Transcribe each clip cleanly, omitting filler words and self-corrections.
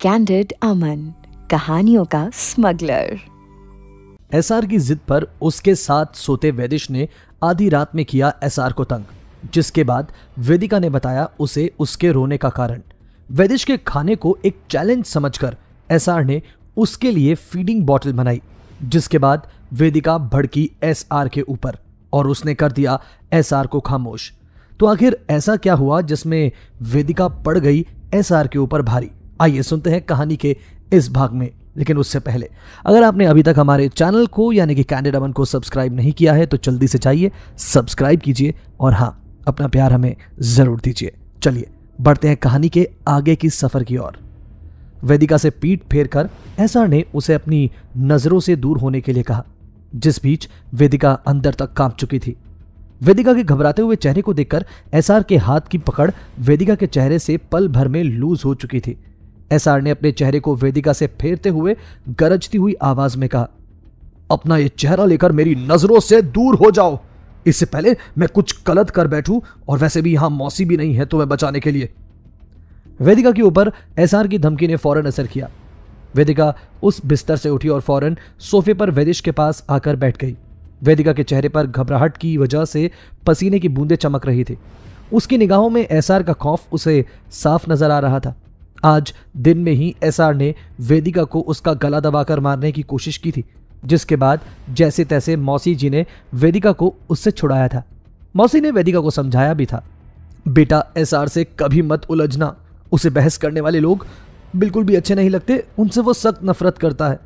Candid अमन, कहानियों का smuggler. SR की जिद पर उसके साथ सोते वैदिश ने आधी रात में किया एसआर को तंग, जिसके बाद वेदिका ने बताया उसे उसके रोने का कारण। वैदिश के खाने को एक चैलेंज समझकर एसआर ने उसके लिए फीडिंग बॉटल बनाई, जिसके बाद वेदिका भड़की एसआर के ऊपर और उसने कर दिया एसआर को खामोश। तो आखिर ऐसा क्या हुआ जिसमें वेदिका पड़ गई एसआर के ऊपर भारी? आइए सुनते हैं कहानी के इस भाग में। लेकिन उससे पहले अगर आपने अभी तक हमारे चैनल को यानी कि कैंडिड अमन को सब्सक्राइब नहीं किया है तो जल्दी से जाइए सब्सक्राइब कीजिए और हाँ, अपना प्यार हमें जरूर दीजिए। चलिए बढ़ते हैं कहानी के आगे की सफर की ओर। वेदिका से पीठ फेरकर एसआर ने उसे अपनी नजरों से दूर होने के लिए कहा, जिस बीच वेदिका अंदर तक कांप चुकी थी। वेदिका के घबराते हुए चेहरे को देखकर एसआर के हाथ की पकड़ वेदिका के चेहरे से पल भर में लूज हो चुकी थी। एसआर ने अपने चेहरे को वेदिका से फेरते हुए गरजती हुई आवाज में कहा, अपना ये चेहरा लेकर मेरी नजरों से दूर हो जाओ, इससे पहले मैं कुछ गलत कर बैठूं, और वैसे भी यहां मौसी भी नहीं है तुम्हें बचाने के लिए। वेदिका के ऊपर एसआर की धमकी ने फौरन असर किया। वेदिका उस बिस्तर से उठी और फौरन सोफे पर वैदिश के पास आकर बैठ गई। वेदिका के चेहरे पर घबराहट की वजह से पसीने की बूंदें चमक रही थी। उसकी निगाहों में एसआर का खौफ उसे साफ नजर आ रहा था। आज दिन में ही एसआर ने वेदिका को उसका गला दबाकर मारने की कोशिश की थी, जिसके बाद जैसे तैसे मौसी जी ने वेदिका को उससे छुड़ाया था। मौसी ने वेदिका को समझाया भी था, बेटा एसआर से कभी मत उलझना, उसे बहस करने वाले लोग बिल्कुल भी अच्छे नहीं लगते, उनसे वो सख्त नफरत करता है।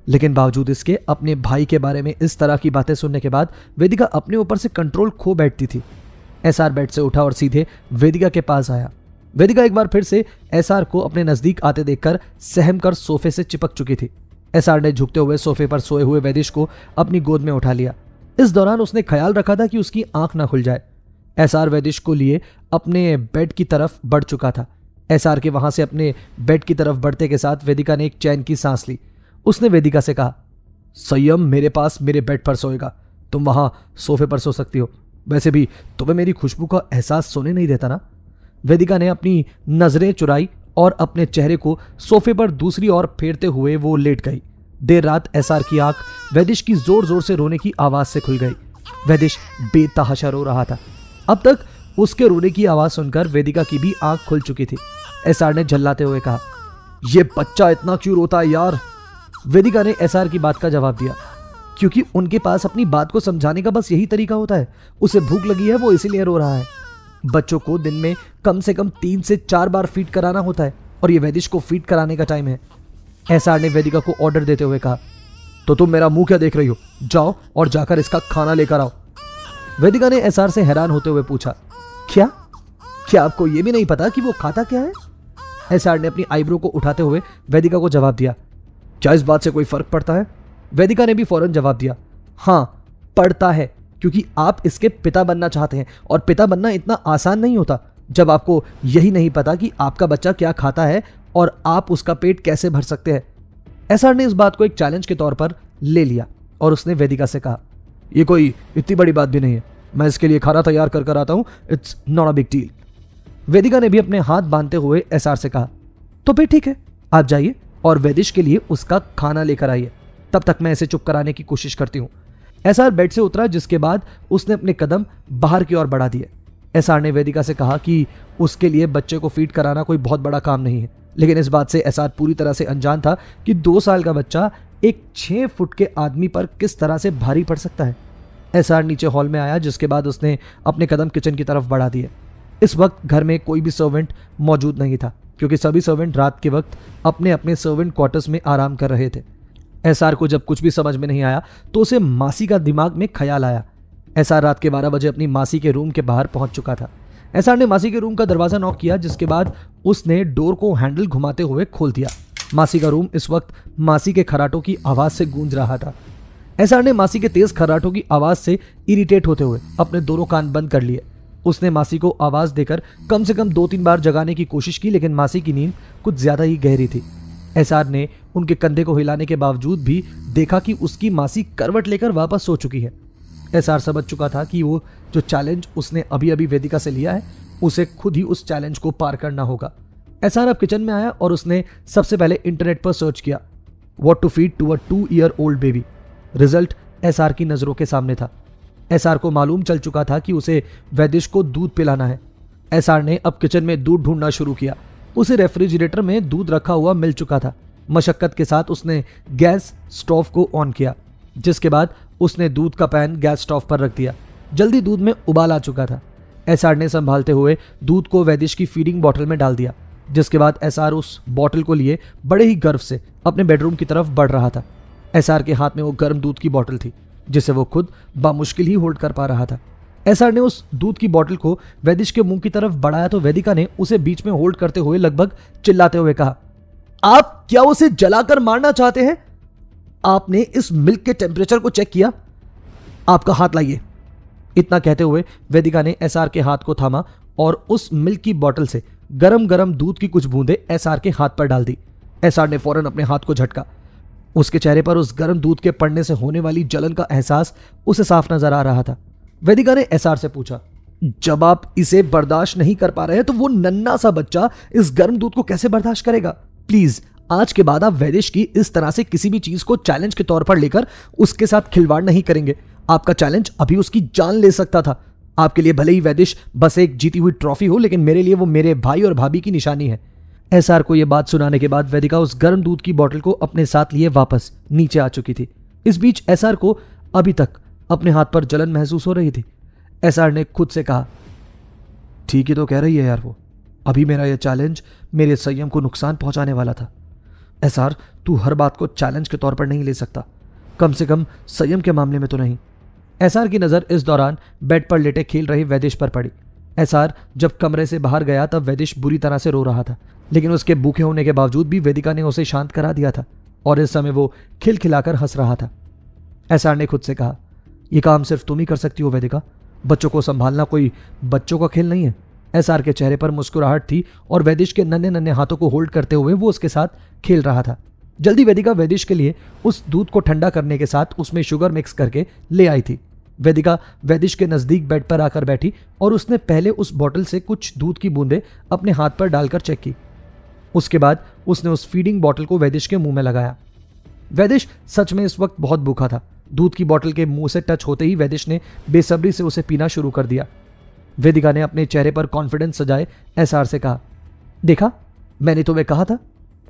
लेकिन बावजूद इसके अपने भाई के बारे में इस तरह की बातें सुनने के बाद वेदिका अपने ऊपर से कंट्रोल खो बैठती थी। एसआर बेड से उठा और सीधे वेदिका के पास आया। वेदिका एक बार फिर से एसआर को अपने नजदीक आते देखकर सहम कर सोफे से चिपक चुकी थी। एसआर ने झुकते हुए सोफे पर सोए हुए वैदिश को अपनी गोद में उठा लिया। इस दौरान उसने ख्याल रखा था कि उसकी आंख ना खुल जाए। एसआर वैदिश को लिए अपने बेड की तरफ बढ़ चुका था। एसआर के वहां से अपने बेड की तरफ बढ़ते के साथ वेदिका ने एक चैन की सांस ली। उसने वेदिका से कहा, संयम मेरे पास मेरे बेड पर सोएगा, तुम वहां सोफे पर सो सकती हो, वैसे भी तुम्हें मेरी खुशबू का एहसास सोने नहीं देता ना। वेदिका ने अपनी नजरें चुराई और अपने चेहरे को सोफे पर दूसरी ओर फेरते हुए वो लेट गई। देर रात एसआर की आंख वैदिश की जोर जोर से रोने की आवाज से खुल गई। वैदिश बेतहाशा रो रहा था। अब तक उसके रोने की आवाज सुनकर वेदिका की भी आंख खुल चुकी थी। एसआर ने झल्लाते हुए कहा, ये बच्चा इतना क्यों रोता है यार? वेदिका ने एसआर की बात का जवाब दिया, क्योंकि उनके पास अपनी बात को समझाने का बस यही तरीका होता है। उसे भूख लगी है, वो इसीलिए रो रहा है। बच्चों को दिन में कम से कम 3 से 4 बार फीड कराना होता है और ये वैदिश को फीड कराने का टाइम है। एसआर ने वेदिका को ऑर्डर देते हुए कहा, तो तुम मेरा मुंह क्या देख रही हो, जाओ और जाकर इसका खाना लेकर आओ। वेदिका ने एसआर से हैरान होते हुए पूछा, क्या आपको यह भी नहीं पता कि वो खाता क्या है? एसआर ने अपनी आईब्रो को उठाते हुए वेदिका को जवाब दिया, क्या इस बात से कोई फर्क पड़ता है? वेदिका ने भी फौरन जवाब दिया, हाँ पड़ता है, क्योंकि आप इसके पिता बनना चाहते हैं और पिता बनना इतना आसान नहीं होता जब आपको यही नहीं पता कि आपका बच्चा क्या खाता है और आप उसका पेट कैसे भर सकते हैं। एसआर ने इस बात को एक चैलेंज के तौर पर ले लिया और उसने वेदिका से कहा, यह कोई इतनी बड़ी बात भी नहीं है, मैं इसके लिए खाना तैयार कर आता हूं, it's not a big deal. Vedika ने भी अपने हाथ बांधते हुए एसआर से कहा, तो फिर ठीक है, आप जाइए और वैदिश के लिए उसका खाना लेकर आइए, तब तक मैं इसे चुप कराने की कोशिश करती हूं। एसआर बेड से उतरा, जिसके बाद उसने अपने कदम बाहर की ओर बढ़ा दिए। एसआर ने वेदिका से कहा कि उसके लिए बच्चे को फीड कराना कोई बहुत बड़ा काम नहीं है, लेकिन इस बात से एसआर पूरी तरह से अनजान था कि 2 साल का बच्चा एक 6 फुट के आदमी पर किस तरह से भारी पड़ सकता है। एसआर नीचे हॉल में आया, जिसके बाद उसने अपने कदम किचन की तरफ बढ़ा दिए। इस वक्त घर में कोई भी सर्वेंट मौजूद नहीं था, क्योंकि सभी सर्वेंट रात के वक्त अपने अपने सर्वेंट क्वार्टर्स में आराम कर रहे थे। एसआर को जब कुछ भी समझ में नहीं आया तो उसे मासी का दिमाग में ख्याल आया। एसआर रात के 12 बजे अपनी मासी के रूम के बाहर पहुंच चुका था। एसआर ने मासी के रूम का दरवाजा नॉक किया, जिसके बाद उसने डोर को हैंडल घुमाते हुए खोल दिया। मासी का रूम इस वक्त मासी के खर्राटों की आवाज से गूंज रहा था। एसआर ने मासी के तेज खर्राटों की आवाज से इरिटेट होते हुए अपने दोनों कान बंद कर लिए। उसने मासी को आवाज देकर कम से कम 2-3 बार जगाने की कोशिश की, लेकिन मासी की नींद कुछ ज्यादा ही गहरी थी। एसआर ने उनके कंधे को हिलाने के बावजूद भी देखा कि उसकी मासी करवट लेकर वापस सो चुकी है। एसआर समझ चुका था कि वो जो चैलेंज उसने अभी अभी वेदिका से लिया है, उसे खुद ही उस चैलेंज को पार करना होगा। एसआर अब किचन में आया और उसने सबसे पहले इंटरनेट पर सर्च किया what to feed to a 2-year-old baby. Result एसआर की नजरों के सामने था। एसआर को मालूम चल चुका था कि उसे वैदिश को दूध पिलाना है। एसआर ने अब किचन में दूध ढूंढना शुरू किया। उसे रेफ्रिजरेटर में दूध रखा हुआ मिल चुका था। मशक्कत के साथ उसने गैस स्टोव को ऑन किया, जिसके बाद उसने दूध का पैन गैस स्टोव पर रख दिया। जल्दी दूध में उबाल आ चुका था। एसआर ने संभालते हुए दूध को वैदिश की फीडिंग बॉटल में डाल दिया, जिसके बाद एसआर उस बॉटल को लिए बड़े ही गर्व से अपने बेडरूम की तरफ बढ़ रहा था। एसआर के हाथ में वो गर्म दूध की बॉटल थी, जिसे वो खुद बामुश्किल ही होल्ड कर पा रहा था। एसआर ने उस दूध की बॉटल को वैदिश के मुंह की तरफ बढ़ाया तो वेदिका ने उसे बीच में होल्ड करते हुए लगभग चिल्लाते हुए कहा, आप क्या उसे जलाकर मारना चाहते हैं? आपने इस मिल्क के टेम्परेचर को चेक किया? आपका हाथ लाइए। इतना कहते हुए वेदिका ने एसआर के हाथ को थामा और उस मिल्क की बॉटल से गरम गरम दूध की कुछ बूंदे एसआर के हाथ पर डाल दी। एसआर ने फौरन अपने हाथ को झटका। उसके चेहरे पर उस गर्म दूध के पड़ने से होने वाली जलन का एहसास उसे साफ नजर आ रहा था। वेदिका ने एसआर से पूछा, जब आप इसे बर्दाश्त नहीं कर पा रहे हैं तो वो नन्हा सा बच्चा इस गर्म दूध को कैसे बर्दाश्त करेगा? प्लीज आज के बाद आप वैदिश की इस तरह से किसी भी चीज को चैलेंज के तौर पर लेकर उसके साथ खिलवाड़ नहीं करेंगे। आपका चैलेंज अभी उसकी जान ले सकता था। आपके लिए भले ही वैदिश बस एक जीती हुई ट्रॉफी हो, लेकिन मेरे लिए वो मेरे भाई और भाभी की निशानी है। एसआर को यह बात सुनाने के बाद वेदिका उस गर्म दूध की बोतल को अपने साथ लिए वापस नीचे आ चुकी थी। इस बीच एसआर को अभी तक अपने हाथ पर जलन महसूस हो रही थी। एसआर ने खुद से कहा, ठीक ही तो कह रही है यार वो। अभी मेरा यह चैलेंज मेरे संयम को नुकसान पहुंचाने वाला था। एसआर, तू हर बात को चैलेंज के तौर पर नहीं ले सकता, कम से कम संयम के मामले में तो नहीं। एसआर की नजर इस दौरान बेड पर लेटे खेल रहे वैदिश पर पड़ी। एसआर जब कमरे से बाहर गया तब वैदिश बुरी तरह से रो रहा था, लेकिन उसके भूखे होने के बावजूद भी वेदिका ने उसे शांत करा दिया था और इस समय वो खिलखिलाकर हंस रहा था। एसआर ने खुद से कहा, यह काम सिर्फ तुम ही कर सकती हो वेदिका। बच्चों को संभालना कोई बच्चों का खेल नहीं है। एसआर के चेहरे पर मुस्कुराहट थी और वैदिश के नन्हे नन्हे हाथों को होल्ड करते हुए वो उसके साथ खेल रहा था। जल्दी वेदिका वैदिश के लिए उस दूध को ठंडा करने के साथ उसमें शुगर मिक्स करके ले आई थी। वेदिका वैदिश के नजदीक बेड पर आकर बैठी और उसने पहले उस बोतल से कुछ दूध की बूंदें अपने हाथ पर डालकर चेक की। उसके बाद उसने उस फीडिंग बोतल को वैदिश के मुंह में लगाया। वैदिश सच में इस वक्त बहुत भूखा था। दूध की बोतल के मुंह से टच होते ही वैदिश ने बेसब्री से उसे पीना शुरू कर दिया। वेदिका ने अपने चेहरे पर कॉन्फिडेंस सजाए एसआर से कहा, देखा, मैंने तुम्हें कहा था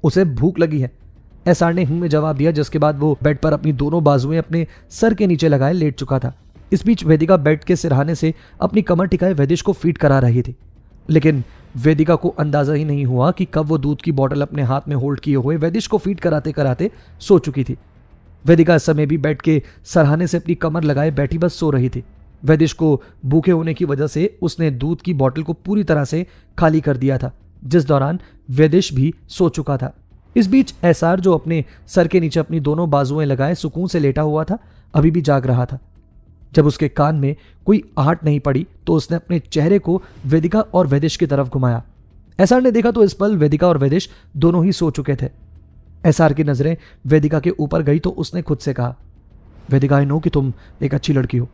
उसे भूख लगी है। एसआर ने में जवाब दिया, जिसके बाद वो बेड पर अपनी दोनों बाजुएं अपने सर के नीचे लगाए लेट चुका था। इस बीच वेदिका बेड के सिरहाने से अपनी कमर टिकाए वैदिश को फीड करा रही थी, लेकिन वेदिका को अंदाजा ही नहीं हुआ कि कब वो दूध की बोतल अपने हाथ में होल्ड किए हुए वैदिश को फीड कराते कराते सो चुकी थी। वेदिका इस समय भी बेड के सरहाने से अपनी कमर लगाए बैठी बस सो रही थी। वैदिश को भूखे होने की वजह से उसने दूध की बोतल को पूरी तरह से खाली कर दिया था, जिस दौरान वैदिश भी सो चुका था। इस बीच एसआर, जो अपने सर के नीचे अपनी दोनों बाजुएं लगाए सुकून से लेटा हुआ था, अभी भी जाग रहा था। जब उसके कान में कोई आहट नहीं पड़ी तो उसने अपने चेहरे को वेदिका और वैदिश की तरफ घुमाया। एसआर ने देखा तो इस पल वेदिका और वैदिश दोनों ही सो चुके थे। एसआर की नजरें वेदिका के ऊपर गई तो उसने खुद से कहा, वेदिका, आई नो कि तुम एक अच्छी लड़की हो,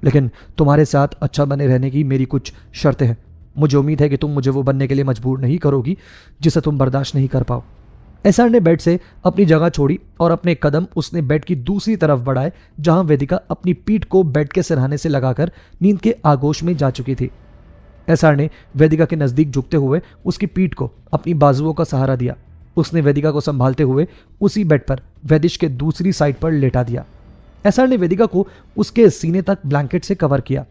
लेकिन तुम्हारे साथ अच्छा बने रहने की मेरी कुछ शर्तें हैं। मुझे उम्मीद है कि तुम मुझे वो बनने के लिए मजबूर नहीं करोगी जिसे तुम बर्दाश्त नहीं कर पाओ। एसआर ने बेड से अपनी जगह छोड़ी और अपने कदम उसने बेड की दूसरी तरफ बढ़ाए, जहां वेदिका अपनी पीठ को बेड के सिरहाने से लगाकर नींद के आगोश में जा चुकी थी। एसआर ने वेदिका के नजदीक झुकते हुए उसकी पीठ को अपनी बाजुओं का सहारा दिया। उसने वेदिका को संभालते हुए उसी बेड पर वैदिश के दूसरी साइड पर लेटा दिया। एसआर ने वेदिका को उसके सीने तक ब्लैंकेट से कवर किया,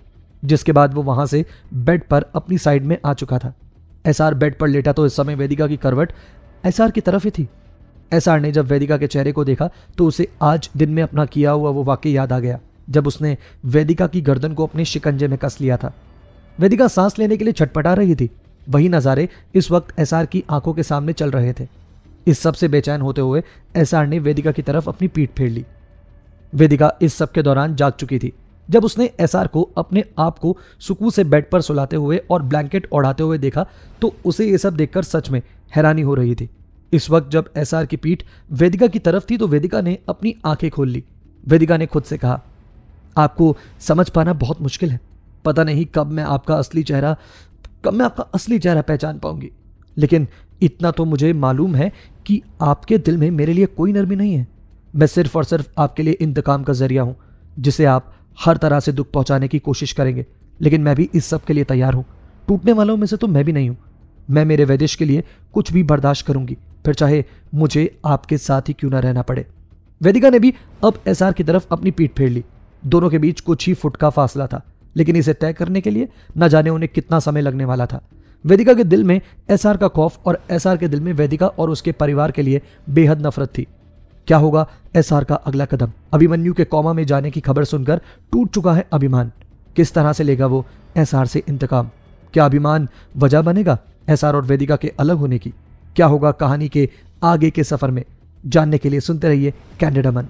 जिसके बाद वो वहां से बेड पर अपनी साइड में आ चुका था। एसआर बेड पर लेटा तो इस समय वेदिका की करवट एसआर की तरफ ही थी। एसआर ने जब वेदिका के चेहरे को देखा तो उसे आज दिन में अपना किया हुआ वो वाकई याद आ गया, जब उसने वेदिका की गर्दन को अपने शिकंजे में कस लिया था। वेदिका सांस लेने के लिए छटपटा रही थी। वही नजारे इस वक्त एसआर की आंखों के सामने चल रहे थे। इस सब से बेचैन होते हुए एसआर ने वेदिका की तरफ अपनी पीठ फेर ली। वेदिका इस सब के दौरान जाग चुकी थी। जब उसने एसआर को अपने आप को सुकून से बेड पर सुलाते हुए और ब्लैंकेट ओढ़ाते हुए देखा तो उसे ये सब देखकर सच में हैरानी हो रही थी। इस वक्त जब एसआर की पीठ वेदिका की तरफ थी तो वेदिका ने अपनी आंखें खोल ली। वेदिका ने खुद से कहा, आपको समझ पाना बहुत मुश्किल है। पता नहीं कब मैं आपका असली चेहरा पहचान पाऊंगी, लेकिन इतना तो मुझे मालूम है कि आपके दिल में मेरे लिए कोई नरमी नहीं है। मैं सिर्फ और सिर्फ आपके लिए इंतकाम का जरिया हूं, जिसे आप हर तरह से दुख पहुंचाने की कोशिश करेंगे। लेकिन मैं भी इस सब के लिए तैयार हूं। टूटने वालों में से तो मैं भी नहीं हूं। मैं मेरे वैदेश के लिए कुछ भी बर्दाश्त करूंगी, फिर चाहे मुझे आपके साथ ही क्यों ना रहना पड़े। वेदिका ने भी अब एसआर की तरफ अपनी पीठ फेर ली। दोनों के बीच कुछ ही फुट का फासला था, लेकिन इसे तय करने के लिए न जाने उन्हें कितना समय लगने वाला था। वेदिका के दिल में एसआर का खौफ और एसआर के दिल में वेदिका और उसके परिवार के लिए बेहद नफरत थी। क्या होगा एसआर का अगला कदम? अभिमन्यु के कोमा में जाने की खबर सुनकर टूट चुका है अभिमान। किस तरह से लेगा वो एसआर से इंतकाम? क्या अभिमान वजह बनेगा एसआर और वेदिका के अलग होने की? क्या होगा कहानी के आगे के सफर में? जानने के लिए सुनते रहिए कैंडिड अमन।